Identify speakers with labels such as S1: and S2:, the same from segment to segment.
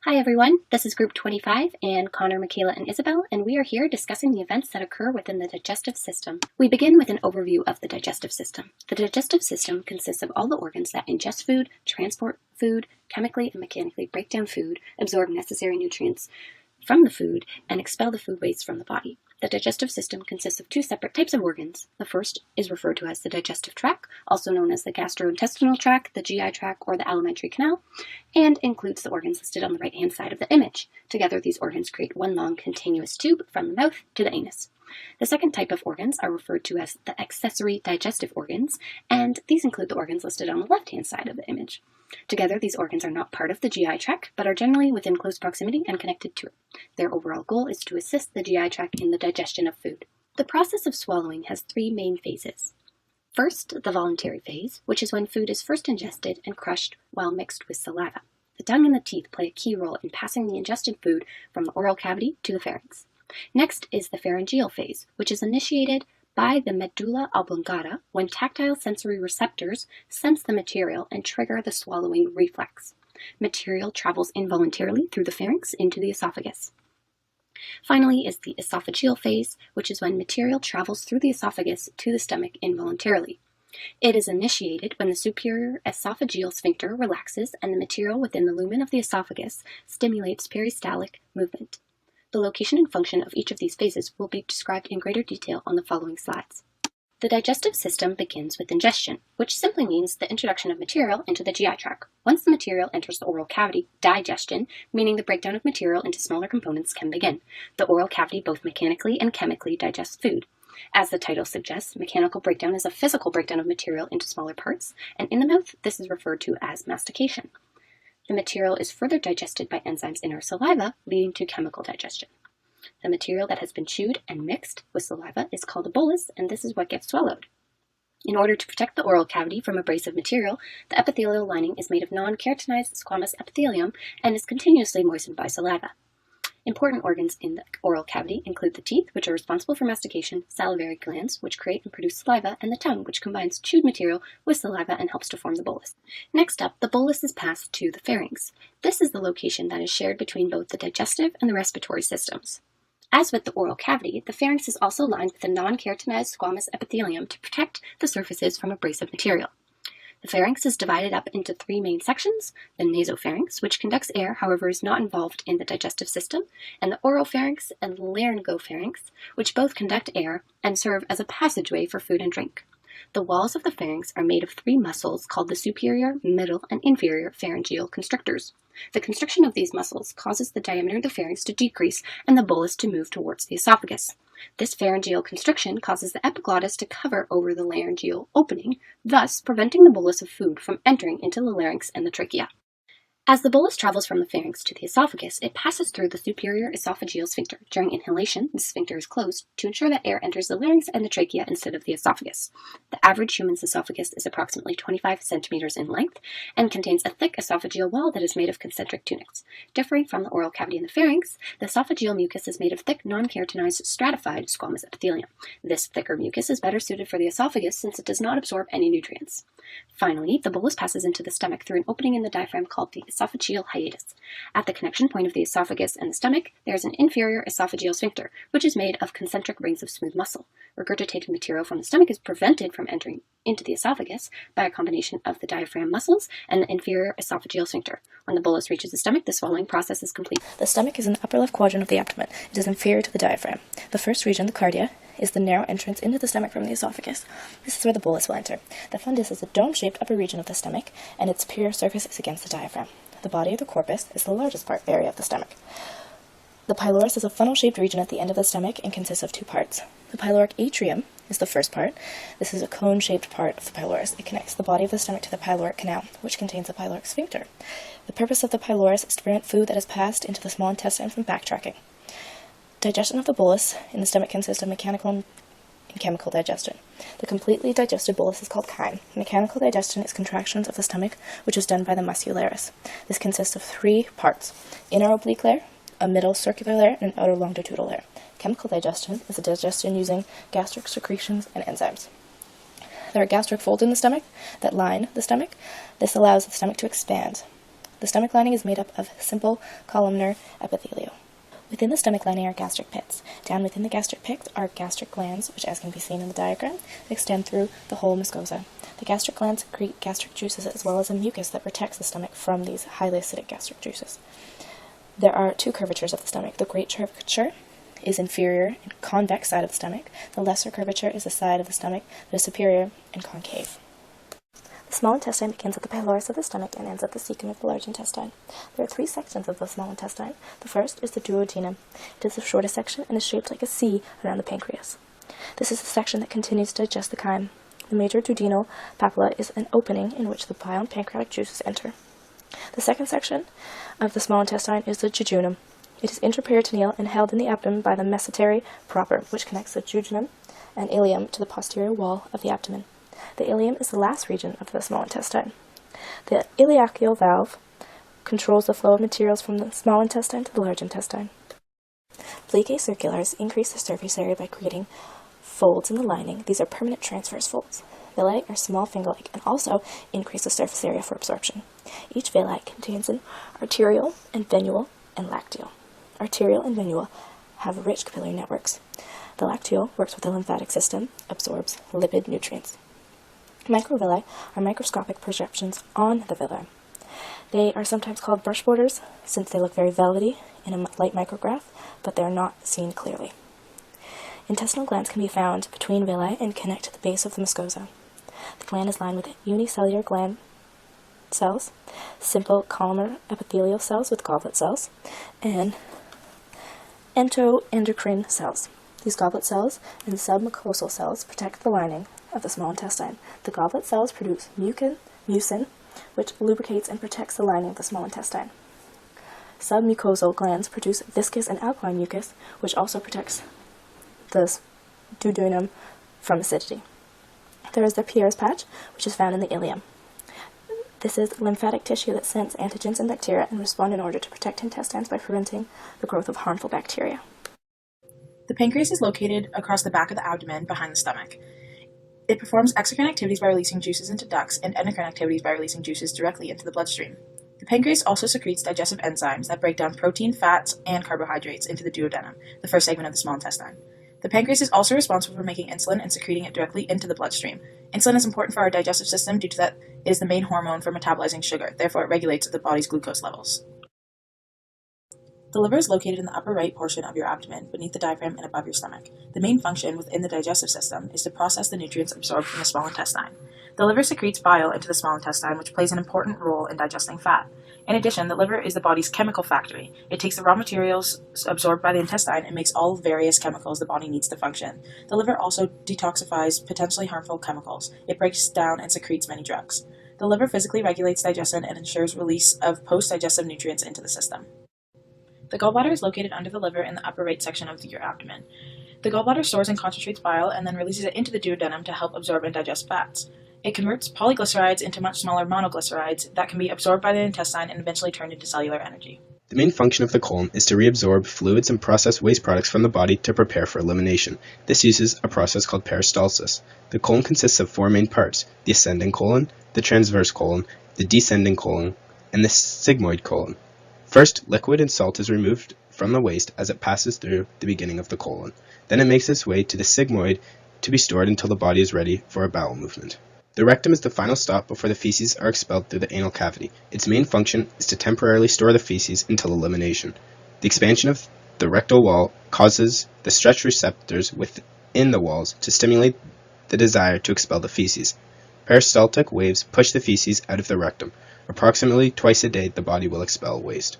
S1: Hi everyone, this is Group 25 and Connor, Michaela, and Isabel, and we are here discussing the events that occur within the digestive system. We begin with an overview of the digestive system. The digestive system consists of all the organs that ingest food, transport food, chemically and mechanically break down food, absorb necessary nutrients from the food, and expel the food waste from the body. The digestive system consists of two separate types of organs. The first is referred to as the digestive tract, also known as the gastrointestinal tract, the GI tract, or the alimentary canal, and includes the organs listed on the right-hand side of the image. Together, these organs create one long continuous tube from the mouth to the anus. The second type of organs are referred to as the accessory digestive organs, and these include the organs listed on the left-hand side of the image. Together, these organs are not part of the GI tract, but are generally within close proximity and connected to it. Their overall goal is to assist the GI tract in the digestion of food. The process of swallowing has three main phases. First, the voluntary phase, which is when food is first ingested and crushed while mixed with saliva. The tongue and the teeth play a key role in passing the ingested food from the oral cavity to the pharynx. Next is the pharyngeal phase, which is initiated by the medulla oblongata when tactile sensory receptors sense the material and trigger the swallowing reflex. Material travels involuntarily through the pharynx into the esophagus. Finally is the esophageal phase, which is when material travels through the esophagus to the stomach involuntarily. It is initiated when the superior esophageal sphincter relaxes and the material within the lumen of the esophagus stimulates peristaltic movement. The location and function of each of these phases will be described in greater detail on the following slides. The digestive system begins with ingestion, which simply means the introduction of material into the GI tract. Once the material enters the oral cavity, digestion, meaning the breakdown of material into smaller components, can begin. The oral cavity both mechanically and chemically digests food. As the title suggests, mechanical breakdown is a physical breakdown of material into smaller parts, and in the mouth, this is referred to as mastication. The material is further digested by enzymes in our saliva, leading to chemical digestion. The material that has been chewed and mixed with saliva is called a bolus, and this is what gets swallowed. In order to protect the oral cavity from abrasive material, the epithelial lining is made of non-keratinized squamous epithelium and is continuously moistened by saliva. Important organs in the oral cavity include the teeth, which are responsible for mastication, salivary glands, which create and produce saliva, and the tongue, which combines chewed material with saliva and helps to form the bolus. Next up, the bolus is passed to the pharynx. This is the location that is shared between both the digestive and the respiratory systems. As with the oral cavity, the pharynx is also lined with a non-keratinized squamous epithelium to protect the surfaces from abrasive material. The pharynx is divided up into three main sections: the nasopharynx, which conducts air, however is not involved in the digestive system, and the oropharynx and laryngopharynx, which both conduct air and serve as a passageway for food and drink. The walls of the pharynx are made of three muscles called the superior, middle, and inferior pharyngeal constrictors. The constriction of these muscles causes the diameter of the pharynx to decrease and the bolus to move towards the esophagus. This pharyngeal constriction causes the epiglottis to cover over the laryngeal opening, thus preventing the bolus of food from entering into the larynx and the trachea. As the bolus travels from the pharynx to the esophagus, it passes through the superior esophageal sphincter. During inhalation, the sphincter is closed to ensure that air enters the larynx and the trachea instead of the esophagus. The average human's esophagus is approximately 25 centimeters in length and contains a thick esophageal wall that is made of concentric tunics. Differing from the oral cavity and the pharynx, the esophageal mucus is made of thick, non-keratinized, stratified squamous epithelium. This thicker mucus is better suited for the esophagus since it does not absorb any nutrients. Finally, the bolus passes into the stomach through an opening in the diaphragm called the esophageal hiatus. At the connection point of the esophagus and the stomach, there is an inferior esophageal sphincter, which is made of concentric rings of smooth muscle. Regurgitated material from the stomach is prevented from entering into the esophagus by a combination of the diaphragm muscles and the inferior esophageal sphincter. When the bolus reaches the stomach, the swallowing process is complete.
S2: The stomach is in the upper left quadrant of the abdomen. It is inferior to the diaphragm. The first region, the cardia, is the narrow entrance into the stomach from the esophagus. This is where the bolus will enter. The fundus is the dome-shaped upper region of the stomach, and its superior surface is against the diaphragm. The body, or the corpus, is the largest area of the stomach. The pylorus is a funnel-shaped region at the end of the stomach and consists of two parts. The pyloric atrium is the first part. This is a cone-shaped part of the pylorus. It connects the body of the stomach to the pyloric canal, which contains the pyloric sphincter. The purpose of the pylorus is to prevent food that is passed into the small intestine from backtracking. Digestion of the bolus in the stomach consists of mechanical and chemical digestion. The completely digested bolus is called chyme. Mechanical digestion is contractions of the stomach, which is done by the muscularis. This consists of three parts: inner oblique layer, a middle circular layer, and an outer longitudinal layer. Chemical digestion is a digestion using gastric secretions and enzymes. There are gastric folds in the stomach that line the stomach. This allows the stomach to expand. The stomach lining is made up of simple columnar epithelium. Within the stomach lining are gastric pits. Down within the gastric pits are gastric glands, which, as can be seen in the diagram, extend through the whole mucosa. The gastric glands secrete gastric juices as well as a mucus that protects the stomach from these highly acidic gastric juices. There are two curvatures of the stomach. The great curvature is inferior and convex side of the stomach. The lesser curvature is the side of the stomach that is superior and concave. The small intestine begins at the pylorus of the stomach and ends at the cecum of the large intestine. There are three sections of the small intestine. The first is the duodenum. It is the shortest section and is shaped like a C around the pancreas. This is the section that continues to digest the chyme. The major duodenal papilla is an opening in which the bile and pancreatic juices enter. The second section of the small intestine is the jejunum. It is intraperitoneal and held in the abdomen by the mesentery proper, which connects the jejunum and ileum to the posterior wall of the abdomen. The ileum is the last region of the small intestine. The ileocecal valve controls the flow of materials from the small intestine to the large intestine. Plicae circulars increase the surface area by creating folds in the lining. These are permanent transverse folds. Villi are small finger-like and also increase the surface area for absorption. Each villi contains an arteriole and venule and lacteal. Arteriole and venule have rich capillary networks. The lacteal works with the lymphatic system, absorbs lipid nutrients. Microvilli are microscopic projections on the villi. They are sometimes called brush borders since they look very velvety in a light micrograph, but they are not seen clearly. Intestinal glands can be found between villi and connect to the base of the mucosa. The gland is lined with unicellular gland cells, simple columnar epithelial cells with goblet cells, and endoendocrine cells. These goblet cells and submucosal cells protect the lining of the small intestine. The goblet cells produce mucin, which lubricates and protects the lining of the small intestine. Submucosal glands produce viscous and alkaline mucus, which also protects the duodenum from acidity. There is the Pierre's patch, which is found in the ileum. This is lymphatic tissue that sense antigens and bacteria and respond in order to protect intestines by preventing the growth of harmful bacteria.
S3: The pancreas is located across the back of the abdomen behind the stomach. It performs exocrine activities by releasing juices into ducts and endocrine activities by releasing juices directly into the bloodstream. The pancreas also secretes digestive enzymes that break down protein, fats, and carbohydrates into the duodenum, the first segment of the small intestine. The pancreas is also responsible for making insulin and secreting it directly into the bloodstream. Insulin is important for our digestive system due to that it is the main hormone for metabolizing sugar, therefore it regulates the body's glucose levels. The liver is located in the upper right portion of your abdomen, beneath the diaphragm and above your stomach. The main function within the digestive system is to process the nutrients absorbed from the small intestine. The liver secretes bile into the small intestine, which plays an important role in digesting fat. In addition, the liver is the body's chemical factory. It takes the raw materials absorbed by the intestine and makes all various chemicals the body needs to function. The liver also detoxifies potentially harmful chemicals. It breaks down and secretes many drugs. The liver physically regulates digestion and ensures release of post-digestive nutrients into the system. The gallbladder is located under the liver in the upper right section of your abdomen. The gallbladder stores and concentrates bile and then releases it into the duodenum to help absorb and digest fats. It converts polyglycerides into much smaller monoglycerides that can be absorbed by the intestine and eventually turned into cellular energy.
S4: The main function of the colon is to reabsorb fluids and process waste products from the body to prepare for elimination. This uses a process called peristalsis. The colon consists of four main parts: the ascending colon, the transverse colon, the descending colon, and the sigmoid colon. First, liquid and salt is removed from the waste as it passes through the beginning of the colon. Then it makes its way to the sigmoid to be stored until the body is ready for a bowel movement. The rectum is the final stop before the feces are expelled through the anal cavity. Its main function is to temporarily store the feces until elimination. The expansion of the rectal wall causes the stretch receptors within the walls to stimulate the desire to expel the feces. Peristaltic waves push the feces out of the rectum. Approximately twice a day, the body will expel waste.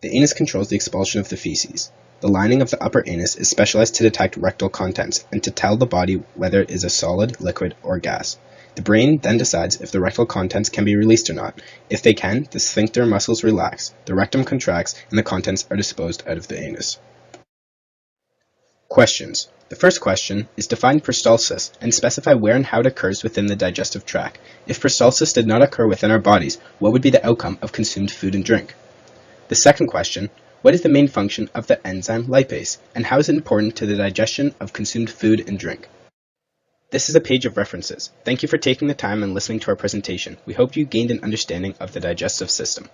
S4: The anus controls the expulsion of the feces. The lining of the upper anus is specialized to detect rectal contents and to tell the body whether it is a solid, liquid, or gas. The brain then decides if the rectal contents can be released or not. If they can, the sphincter muscles relax, the rectum contracts, and the contents are disposed out of the anus. Questions. The first question is define peristalsis and specify where and how it occurs within the digestive tract. If peristalsis did not occur within our bodies, what would be the outcome of consumed food and drink? The second question, what is the main function of the enzyme lipase, and how is it important to the digestion of consumed food and drink? This is a page of references. Thank you for taking the time and listening to our presentation. We hope you gained an understanding of the digestive system.